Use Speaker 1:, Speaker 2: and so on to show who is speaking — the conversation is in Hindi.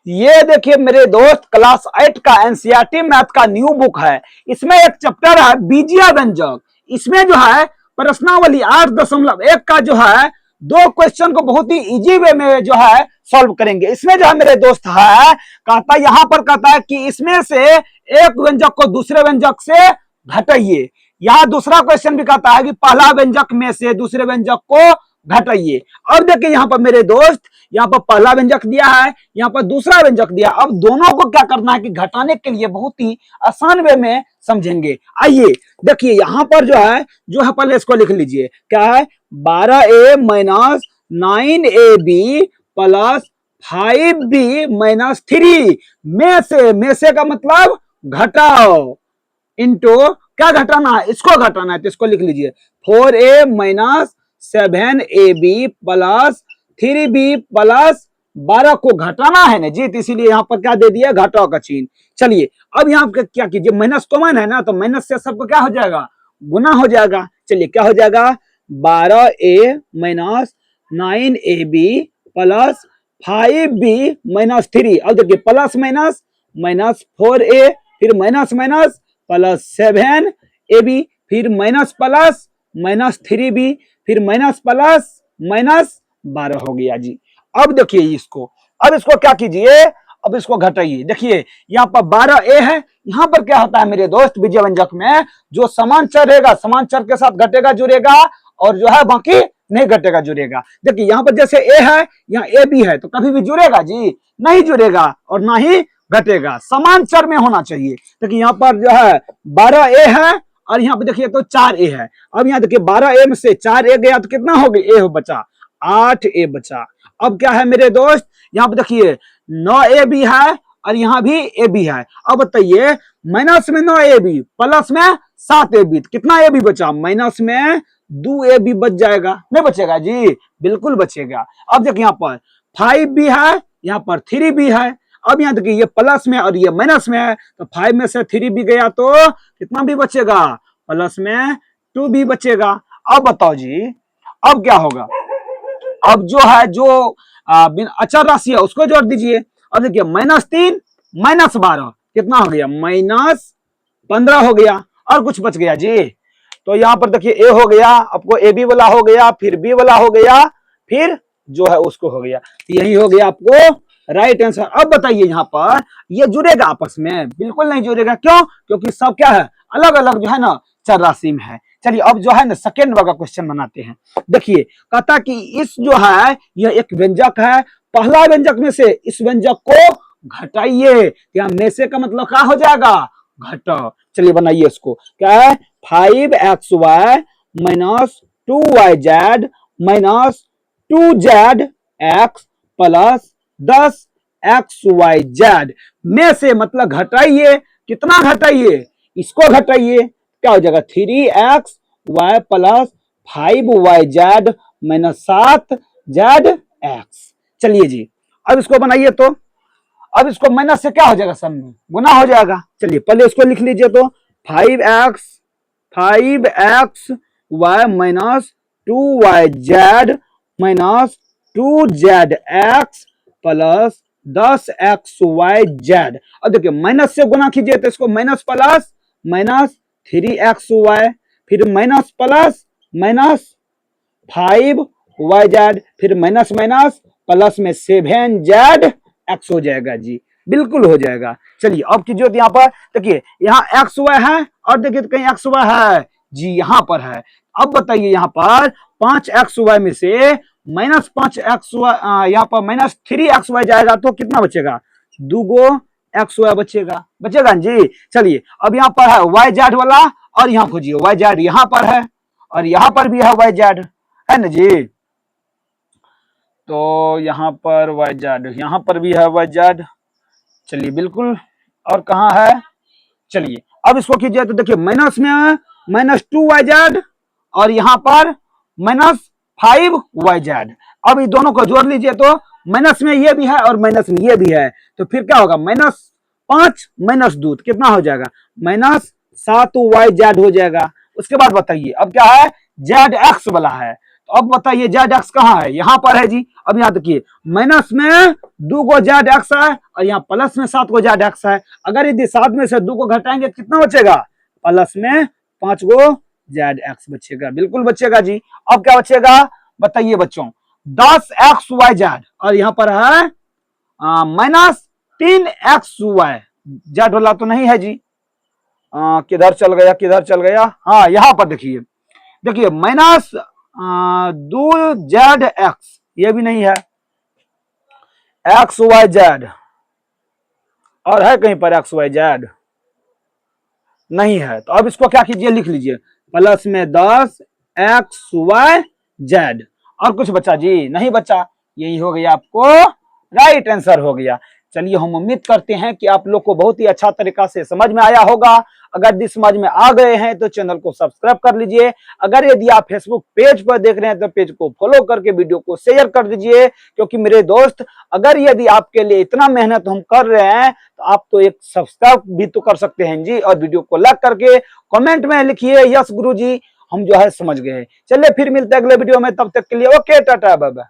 Speaker 1: ये देखिए मेरे दोस्त, क्लास 8 का एनसीईआरटी मैथ का न्यू बुक है। इसमें एक चैप्टर है बीजीय व्यंजक। इसमें जो है प्रश्नावली 8.1 का जो है 2 क्वेश्चन को बहुत ही इजी वे में जो है सॉल्व करेंगे। इसमें जो है मेरे दोस्त है, कहता है यहां पर, कहता है कि इसमें से एक व्यंजक को दूसरे व्यंजक से घटाइए। यहां दूसरा क्वेश्चन भी कहता है कि पहला व्यंजक में से दूसरे व्यंजक को घटाइए। अब देखिए यहां पर मेरे दोस्त, यहाँ पर पहला व्यंजक दिया है, यहाँ पर दूसरा व्यंजक दिया। अब दोनों को क्या करना है कि घटाने के लिए बहुत ही आसान वे में समझेंगे। आइए देखिए यहां पर जो है पहले इसको लिख लीजिए। क्या है? 12a minus 9ab plus 5b minus 3 में से का मतलब घटाओ, इंटू क्या घटाना है? इसको घटाना है, तो इसको लिख लीजिए 4a minus 7ab plus 3b plus 12 को घटाना है ना जी, तो इसीलिए यहां पर क्या दे दिया? घटाओ का चिन्ह। चलिए अब यहां पर क्या कीजिए, माइनस कॉमन है ना, तो माइनस से सबको क्या हो जाएगा? गुना हो जाएगा। चलिए क्या हो जाएगा? 12a minus 9ab plus 5b minus 3। अब देखिए प्लस माइनस माइनस 4a, फिर माइनस माइनस प्लस 7ab, फिर माइनस प्लस माइनस 3b, फिर माइनस प्लस माइनस 12 हो गया जी। अब देखिए इसको, अब इसको क्या कीजिए? अब इसको घटाइए। देखिए यहाँ पर 12a है, यहाँ पर क्या होता है मेरे दोस्त बीजीय व्यंजक में, जो समान चर रहेगा समान चर के साथ घटेगा जुड़ेगा, और जो है बाकी नहीं घटेगा जुड़ेगा। देखिए यहाँ पर जैसे a है, यहाँ a भी है, तो कभी भी जुड़ेगा जी? नहीं जुड़ेगा और ना ही घटेगा, समान चर में होना चाहिए। देखिए यहाँ पर जो है 12a है, और यहाँ पे देखिए तो 4a है। अब यहाँ देखिए 12a में से 4a गया तो कितना हो गया? a बचा, 8a बचा। अब क्या है मेरे दोस्त, यहाँ पे देखिए 9a भी है और यहाँ भी a भी है। अब बताइए माइनस में 9a भी प्लस में 7a भी, कितना a भी बचा? माइनस में 2a भी बच जाएगा, नहीं बचेगा जी? बिल्कुल बचेगा। अब देखिए यहाँ पर 5 भी है, यहाँ पर 3 भी है। अब यहाँ देखिए ये प्लस में और ये माइनस में है, तो 5 में से 3 भी गया तो कितना भी बचेगा? प्लस में 2 भी बचेगा। अब बताओ जी, अब क्या होगा? अब जो है जो अचर राशि है उसको जोड़ दीजिए। अब देखिए -3 -12 कितना हो गया? -15 हो गया। और कुछ बच गया जी? तो यहाँ पर देखिए ए हो गया, आपको ए बी वाला हो गया, फिर बी वाला हो गया, फिर जो है उसको हो गया। यही हो गया आपको राइट आंसर। अब बताइए यहाँ पर ये जुड़ेगा आपस में? बिल्कुल नहीं जुड़ेगा। क्यों? क्योंकि सब क्या है? अलग अलग जो है ना चर राशि में है। चलिए अब जो है ना सेकेंड वाला क्वेश्चन बनाते हैं। देखिए कहता कि इस जो है यह एक व्यंजक है, पहला व्यंजक में से इस व्यंजक को घटाइए। यहाँ में से का मतलब क्या हो जाएगा? घटाओ। चलिए बनाइए इसको। क्या है? 5xy minus 2yz minus 2zx plus 10xyz में से मतलब घटाइए। कितना घटाइए? इसको घटाइए। क्या हो जाएगा? 3xy plus 5yz minus 7zx। चलिए जी अब इसको बनाइए। तो अब इसको माइनस से क्या हो जाएगा? सब में गुना हो जाएगा। चलिए पहले इसको लिख लीजिए। तो 5xy minus 2yz minus 2zx plus 10xyz। अब देखिए माइनस से गुना कीजिए तो इसको माइनस प्लस माइनस 3xy, फिर माइनस प्लस माइनस 5yz, फिर माइनस माइनस प्लस में 7zx हो जाएगा जी। बिल्कुल हो जाएगा। चलिए अब कीजिए। यहाँ पर देखिए यहाँ xy है और देखिए तो कहीं xy है जी? यहाँ पर है। अब बताइए यहाँ पर 5xy में से माइनस 5xy, यहाँ पर माइनस 3xy जाएगा तो कितना बचेगा? 2 xy बचेगा। बचेगा जी? चलिए अब यहाँ पर है yz वाला, और यहाँ खोजिए yz। यहाँ पर है और यहाँ पर भी है yz, है ना जी? तो यहाँ पर yz, यहाँ पर भी है yz। चलिए बिल्कुल। और कहाँ है? चलिए अब इसको कीजिए। तो देखिए माइनस में माइनस 2yz और यहाँ पर माइनस 5yz। अब ये दोनों को जोड़ लीजिए। तो माइनस में ये भी है और माइनस में ये भी है, तो फिर क्या होगा? -5 माइनस 2 कितना हो जाएगा? -7yz हो जाएगा। उसके बाद बताइए अब क्या है? zx वाला है। तो अब बताइए जेड एक्स कहाँ है, यहाँ पर है जी। अब यहाँ देखिए माइनस में 2 गो जेड एक्स है और यहाँ प्लस में 7 गो जेड एक्स है। अगर यदि 7 में से 2 को घटाएंगे कितना बचेगा, प्लस में 5 गो जेड एक्स बचेगा, बिल्कुल बचेगा जी। अब क्या बचेगा बताइए बच्चों, 10 एक्स वाई जेड और यहाँ पर है माइनस 3 एक्स वाई जेड वाला तो नहीं है जी। किधर चल गया, किधर चल गया, हाँ यहाँ पर देखिए, देखिए माइनस 2 जेड एक्स, ये भी नहीं है, एक्स वाई जेड, और है कहीं पर एक्स वाई जेड, नहीं है। तो अब इसको क्या कीजिए, लिख लीजिए प्लस में 10 एक्स वाई जेड। और कुछ बचा जी, नहीं बचा, यही हो गया आपको राइट आंसर हो गया। चलिए हम उम्मीद करते हैं कि आप लोग को बहुत ही अच्छा तरीका से समझ में आया होगा। अगर यदि समझ में आ गए हैं तो चैनल को सब्सक्राइब कर लीजिए। अगर यदि आप फेसबुक पेज पर देख रहे हैं तो पेज को फॉलो करके वीडियो को शेयर कर दीजिए, क्योंकि मेरे दोस्त अगर यदि आपके लिए इतना मेहनत हम कर रहे हैं तो आप तो एक सब्सक्राइब भी तो कर सकते हैं जी, और वीडियो को लाइक करके कमेंट में लिखिए यस गुरुजी हम जो है समझ गए। चलिए फिर मिलते हैं अगले वीडियो में, तब तक के लिए ओके टाटा बाय बाय।